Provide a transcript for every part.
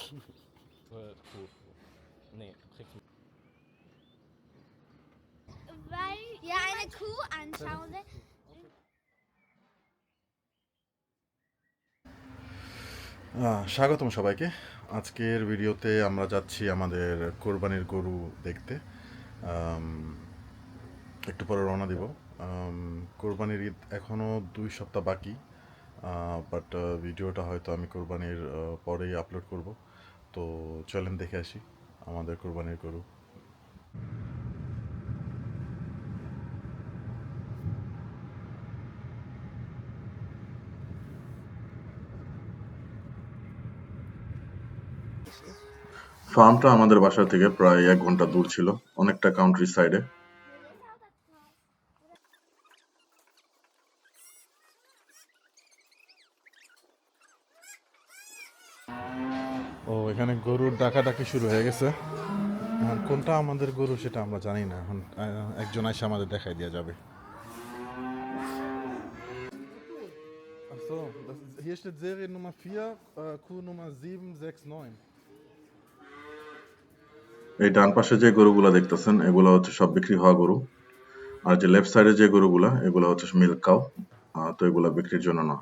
Kuh. Nee, kriegst du. Weil ja eine Kuh anschauen will. স্বাগতম সবাইকে। আজকের ভিডিওতে আমরা যাচ্ছি আমাদের কোরবানির গরু দেখতে। আম, একটু পরে রওনা দিব। কোরবানির ঈদ এখনও 2 সপ্তাহ বাকি, বাট ভিডিওটা হয়তো আমি কোরবানির পরেই আপলোড করব। তো চলেন দেখে আসি আমাদের কোরবানির গরু। ফার্মটা আমাদের বাসা থেকে প্রায় 1 ঘন্টা দূর ছিল, অনেকটা কাউন্ট্রি সাইডে। ও, এখানে গরুর ডাকাডাকি শুরু হয়ে গেছে। এখন কোনটা আমাদের গরু সেটা আমরা জানি না। এখন একজন এসে আমাদের দেখাই দেওয়া যাবে। Ach so, hier steht Serie Nummer 4, Kuh Nummer 769. এই ডান পাশে যে গরুগুলা দেখতেছেন এগুলো হচ্ছে সব বিক্রি হওয়া গরু, আর যে লেফট সাইডে যে গরুগুলা এগুলো হচ্ছে মিল্ক কাউ। তো এগুলা বিক্রির জন্য না।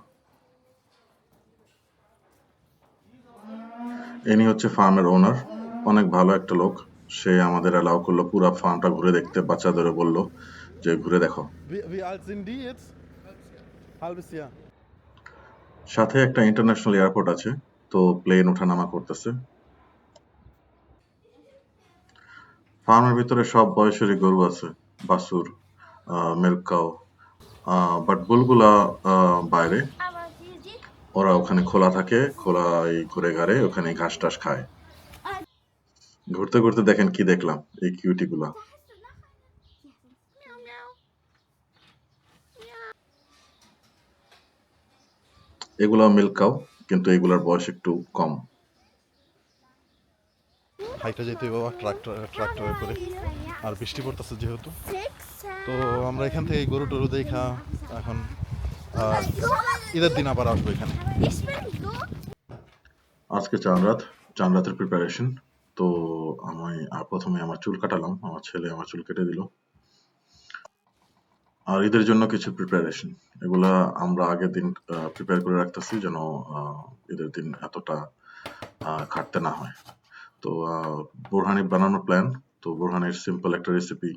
ইনি হচ্ছে ফার্মের ওনার, অনেক ভালো একটা লোক। সে আমাদের অ্যালাউ করলো পুরো ফার্মটা ঘুরে দেখতে, বাচ্চাদেরও বললো যে ঘুরে দেখো। Wie alt sind die jetzt? Halbes Jahr. সাথে একটা ইন্টারন্যাশনাল এয়ারপোর্ট আছে, তো প্লেন ওঠানামা করতেছে। ফার্মের ভিতরে সব বয়সেরই গরু আছে, বাছুর, মিল্ক কাউ, বাট বুলগুলা বাইরে। ওরা ওখানে খোলা থাকে, খোলা এই ঘুরে ঘাড়ে ওখানে ঘাস টাস খায়। ঘুরতে ঘুরতে দেখেন কি দেখলাম, এই কিউটি গুলা। এগুলা মিল্ক কাউ, কিন্তু এগুলার বয়স একটু কম। হাইটা যেতে বাবা ট্রাক্টরে করে, আর বৃষ্টি পড়তেছে যেহেতু। তো আমরা এখান থেকে গরু টরু দেখা এখন ঈদের দিন আবার আসবো এখানে। আজকে চান রাতের প্রিপারেশন। তো আমি প্রথমে আমার চুল কাটালাম, আমার ছেলে আমার চুল কেটে দিল। আর ঈদের জন্য কিছু প্রিপারেশন, এগুলা আমরা আগের দিন প্রিপেয়ার করে রাখতেছি যেন ঈদের দিন এতটা খাটতে না হয়। তো বোরহানি বানানোর প্ল্যান। তো বোরহানির সিম্পল একটা রেসিপি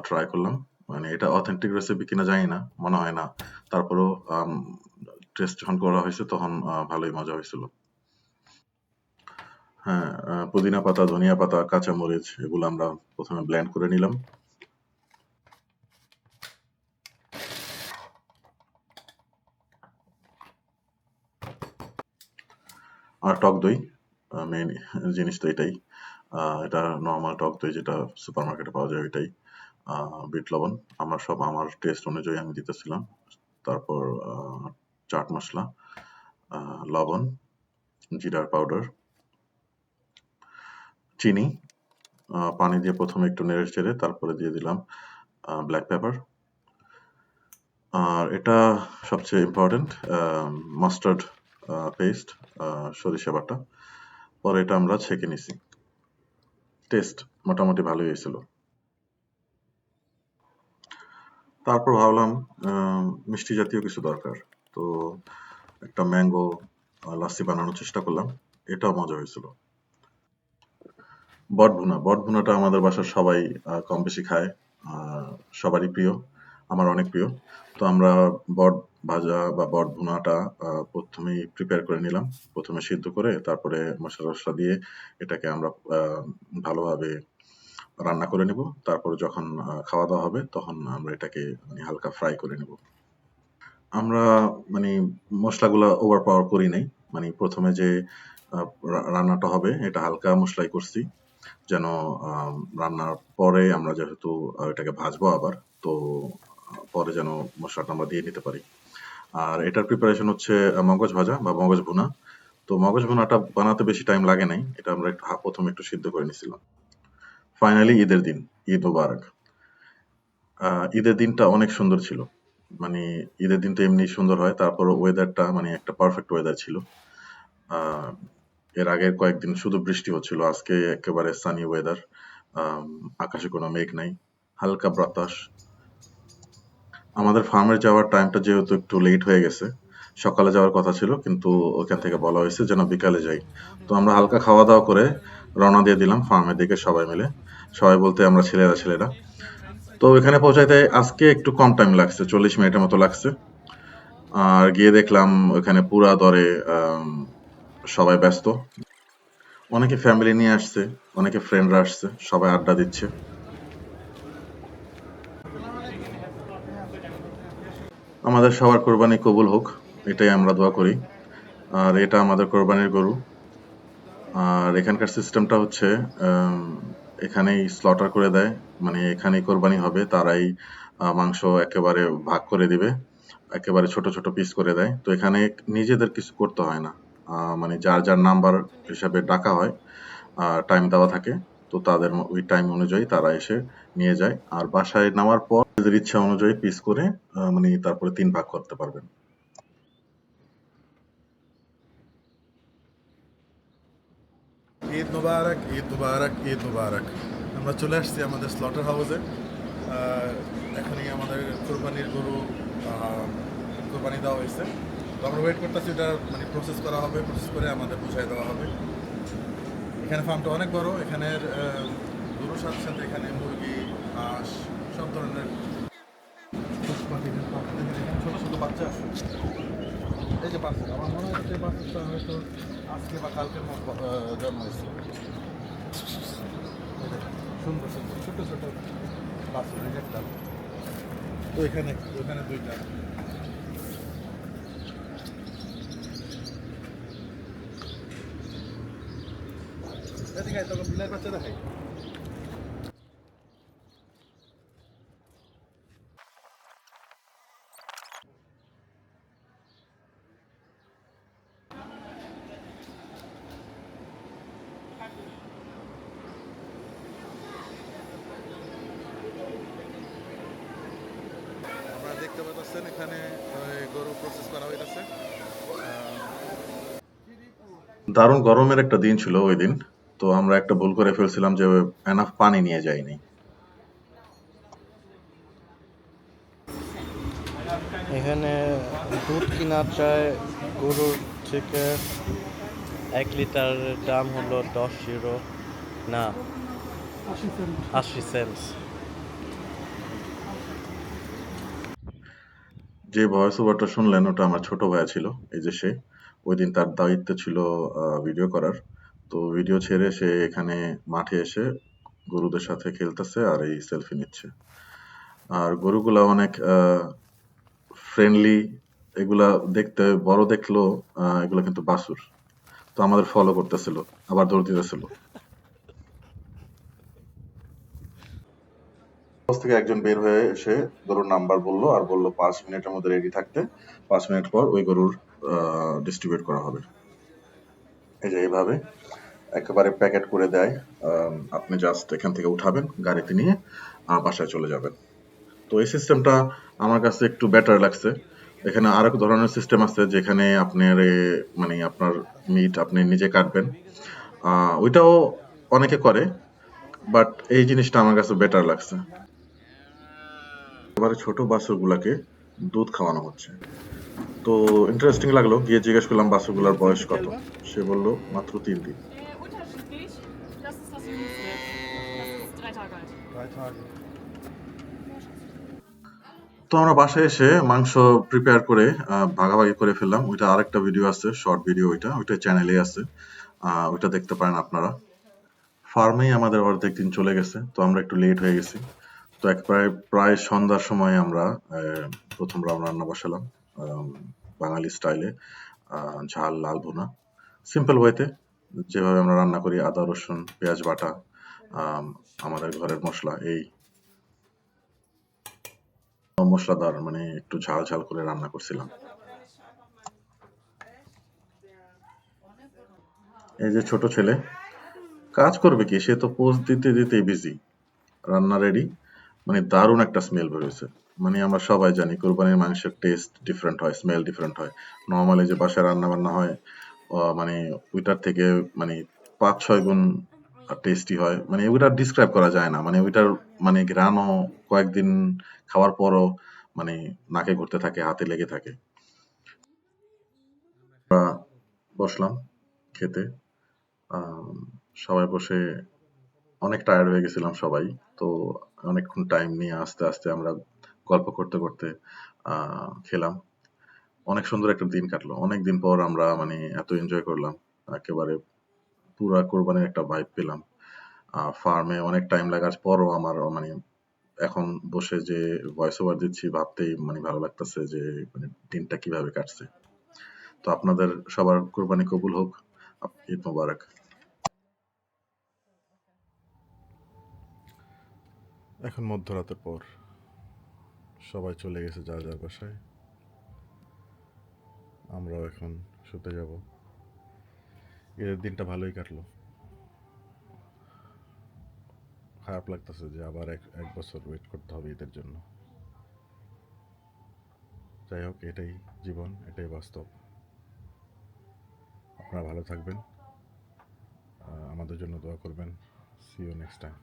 ট্রাই করলাম। মানে এটা অথেন্টিক রেসিপি কিনা জানি না, মনে হয় না। তারপরেও টেস্ট যখন করা হয়েছে তখন ভালোই মজা হয়েছিল। হ্যাঁ, পুদিনা পাতা, ধনিয়া পাতা, কাঁচামরিচ এগুলো আমরা প্রথমে ব্লেন্ড করে নিলাম। আর টক দই, মেইন জিনিস তো এটাই। এটা নর্মাল টক দই যেটা সুপার মার্কেটে পাওয়া যায় ওইটাই। বিট লবণ আমার টেস্ট অনুযায়ী আমি দিতেছিলাম। তারপর চাট মশলা, লবণ, জিরার পাউডার, চিনি, পানি দিয়ে প্রথমে একটু নেড়ে চেড়ে তারপরে দিয়ে দিলাম ব্ল্যাক পেপার। আর এটা সবচেয়ে ইম্পর্টেন্ট, মাস্টার্ড পেস্ট, সরিষা বাটা। পরে এটা আমরা ছেঁকে নিছি। টেস্ট মোটামুটি ভালোই হয়েছিল। তারপর ভাবলাম মিষ্টি জাতীয় কিছু দরকার, তো একটা ম্যাঙ্গো লাস্সি বানানোর চেষ্টা করলাম, এটাও মজা হয়েছিল। বটভুনাটা আমাদের বাসার সবাই কম বেশি খায়, সবারই প্রিয়, আমার অনেক প্রিয়। তো আমরা বট ভাজা বা বট ভুনাটা প্রথমেই প্রিপেয়ার করে নিলাম। প্রথমে সিদ্ধ করে তারপরে মশলা টশলা দিয়ে এটাকে আমরা ভালোভাবে রান্না করে নিব। তারপরে যখন খাওয়া দাওয়া হবে তখন আমরা এটাকে মানে হালকা ফ্রাই করে নিব। আমরা মানে মশলাগুলা ওভার পাওয়ার করি নাই। মানে প্রথমে যে রান্নাটা হবে এটা হালকা মশলাই করছি, যেন রান্নার পরে আমরা যেহেতু এটাকে ভাজবো আবার, তো পরে যেন মশলাটা আমরা দিয়ে নিতে পারি। আর এটার প্রিপারেশন হচ্ছে মগজ ভাজা বা মগজ ভুনা। তো মগজ ভুনাটা বানাতে বেশি টাইম লাগে নাই, এটা আমরা প্রথমে একটু সিদ্ধ করে নিছিলাম। ফাইনালি ঈদের দিন, ঈদ মোবারক। ঈদের দিনটা অনেক সুন্দর ছিল। মানে ঈদের দিন তো এমনি সুন্দর হয়, তারপর ওয়েদারটা মানে একটা পারফেক্ট ওয়েদার ছিল। এর আগের কয়েকদিন শুধু বৃষ্টি হচ্ছিল, আজকে একেবারে সানি ওয়েদার, আকাশে কোনো মেঘ নাই, হালকা বাতাস। আমাদের ফার্মে যাওয়ার টাইমটা যেহেতু একটু লেট হয়ে গেছে, সকালে যাওয়ার কথা ছিল, কিন্তু ওখান থেকে বলা হয়েছে যেন বিকালে যাই। তো আমরা হালকা খাওয়া দাওয়া করে রওনা দিয়ে দিলাম ফার্মের দিকে সবাই মিলে। সবাই বলতে আমরা ছেলেরা। তো এখানে পৌঁছাইতে আজকে একটু কম টাইম লাগছে, 40 মিনিটের মতো লাগছে। আর গিয়ে দেখলাম ওখানে পুরা দরে সবাই ব্যস্ত। অনেকে ফ্যামিলি নিয়ে আসছে, অনেকে ফ্রেন্ডরা আসছে, সবাই আড্ডা দিচ্ছে। আমাদের সবার কোরবানি কবুল হোক, এটাই আমরা দোয়া করি। আর এটা আমাদের কোরবানির গরু। আর এখানকার সিস্টেমটা হচ্ছে এখানেই স্লটার করে দেয়, মানে এখানেই কোরবানি হবে, তারাই মাংস একেবারে ভাগ করে দিবে, একেবারে ছোট ছোট পিস করে দেয়। তো এখানে নিজেদের কিছু করতে হয় না, মানে যার নাম্বার হিসাবে ডাকা হয়, টাইম দেওয়া থাকে, তো তাদের ওই টাইম অনুযায়ী তারা এসে নিয়ে যায়। আর বাসায় নেওয়ার পর নিজেদের ইচ্ছা অনুযায়ী পিস করে মানে তারপরে 3 ভাগ করতে পারবেন। ঈদ মুবারক, ঈদ মুবারক, ঈদ মুবারক। আমরা চলে আসছি আমাদের স্লটার হাউসে। এখনই আমাদের কোরবানির গরু কোরবানি দেওয়া হয়েছে। তো আমরা ওয়েট করতেছি, এটা মানে প্রসেস করা হবে, প্রসেস করে আমাদের বুঝাই দেওয়া হবে। এখানে ফার্মটা অনেক বড়, এখানের গরুর সাথে সাথে এখানে মুরগি, হাঁস, সব ধরনের ছোটো ছোটো বাচ্চা আছে। এই যে বাচ্চা, আমার মনে হচ্ছে বাচ্চাটা হয়তো আজকে বা কালকের মতো জন্ম হয়েছে। সুন্দর সুন্দর ছোটো ছোটো বাচ্চা, একটা তো এখানে দুইটা। এদিকে তখন বিলের বাচ্চা দেখাই। আপনারা দেখতে পাচ্ছেন এখানে গরু প্রসেস করা হইতেছে। দারুণ গরমের একটা দিন ছিল ওই দিন। তো আমরা একটা ভুল করে ফেলছিলাম যে এনাফ পানি নিয়ে যাইনি। এখানে দুধ কেনার চায় গরুর থেকে 1 লিটারের দাম হলো 10 ইউরো, না 80 সেন্টস। যে ভয়েস ওভারটা শুনলেন ওটা আমার ছোট ভাইয়া ছিল, এই যে সে। ওই দিন তার দায়িত্ব ছিল ভিডিও করার। তো ভিডিও ছেড়ে সে এখানে মাঠে এসে গরুদের সাথে খেলতেছে আর এই সেলফি নিচ্ছে। আর গরুগুলা অনেক ফ্রেন্ডলি, এগুলা দেখতে বড় দেখলেও এগুলা কিন্তু বাছুর। তো আমাদের ফলো করতেছিল, আবার দৌড় দিতেছিল। হাউস থেকে একজন বের হয়ে এসে গরুর নাম্বার বললো আর বললো 5 মিনিটের মধ্যে রেডি থাকতে। 5 মিনিট পর ওই গরুর ডিস্ট্রিবিউট করা হবে। এই যে এইভাবে একেবারে প্যাকেট করে দেয়। আপনি জাস্ট এখান থেকে উঠাবেন, গাড়িতে নিয়ে বাসায় চলে যাবেন। তো এই সিস্টেমটা আমার কাছে একটু বেটার লাগছে। এখানে আরেক ধরনের সিস্টেম আছে যেখানে আপনার মানে আপনার মিট আপনি নিজে কাটবেন, ওইটাও অনেকে করে, বাট এই জিনিসটা আমার কাছে বেটার লাগছে। এবারে ছোট বাছুরগুলাকে দুধ খাওয়ানো হচ্ছে। তো ইন্টারেস্টিং লাগলো, গিয়ে জিজ্ঞেস করলাম বাছুরগুলার বয়স কত। সে বলল মাত্র 3 দিন। Unterschiedlich. Das ist das Jüngste. Das ist 3 Tage alt. 3 Tage। তো আমরা বাসায় এসে মাংস প্রিপেয়ার করে ভাগাভাগি করে ফেললাম। ওইটা আরেকটা ভিডিও আছে, শর্ট ভিডিও, ওইটা চ্যানেলে আছে, ওইটা দেখতে পারেন আপনারা। ফার্মেই আমাদের অর্ধেক দিন চলে গেছে, তো আমরা একটু লেট হয়ে গেছি। তো প্রায় সন্ধ্যার সময় আমরা প্রথম রান্না বসালাম বাঙালি স্টাইলে, ঝাল লাল ভুনা, সিম্পল ওয়েতে যেভাবে আমরা রান্না করি, আদা রসুন পেঁয়াজ বাটা, আমাদের ঘরের মশলা, এই মশলাদার, মানে একটু ঝাল ঝাল করে রান্না করছিলাম। এই যে ছোট ছেলে কাজ করবে কি, সে তো পোজ দিতে দিতেই বিজি। রান্না রেডি, মানে দারুণ একটা স্মেল বেরোয়েছে। মানে আমরা সবাই জানি কোরবানির মাংসের টেস্ট ডিফারেন্ট হয়, স্মেল ডিফারেন্ট হয়। নর্মালি যে বাসায় রান্না বান্না হয় মানে ওইটার থেকে মানে 5-6 গুণ টেস্টি হয়, মানে ওইটা ডিসক্রাইব করা যায় না, মানে ওইটার মানে ঘ্রাণও কয়েকদিন খাওয়ার পরও মানে নাকে ঘুরতে থাকে, হাতে লেগে থাকে। বসলাম খেতে। আম, সবাই বসে অনেক টায়ার্ড হয়ে গেছিলাম সবাই। তো অনেকক্ষণ টাইম নিয়ে আস্তে আস্তে আমরা গল্প করতে করতে খেলাম। অনেক সুন্দর একটা দিন কাটলো। অনেকদিন পর আমরা মানে এত এনজয় করলাম। একেবারে পুরা কোরবানির একটা ভাইব পেলাম। ফার্মে অনেক টাইম লাগার পরও আমার মানে এখন বসে যে ভয়েস ওভার দিচ্ছি ভাবতেই মানে ভালো লাগতেছে যে মানে দিনটা কিভাবে কাটছে। তো আপনাদের সবার কোরবানি কবুল হোক। ঈদ মোবারক। এখন মধ্যরাতের পর সবাই চলে গেছে যার যার বাসায়। আমরাও এখন শুতে যাব। ঈদের দিনটা ভালোই কাটলো। খারাপ লাগতেছে যে আবার এক বছর ওয়েট করতে হবে ঈদের জন্য। যাই হোক, এটাই জীবন, এটাই বাস্তব। আপনারা ভালো থাকবেন, আমাদের জন্য দোয়া করবেন। See you next time.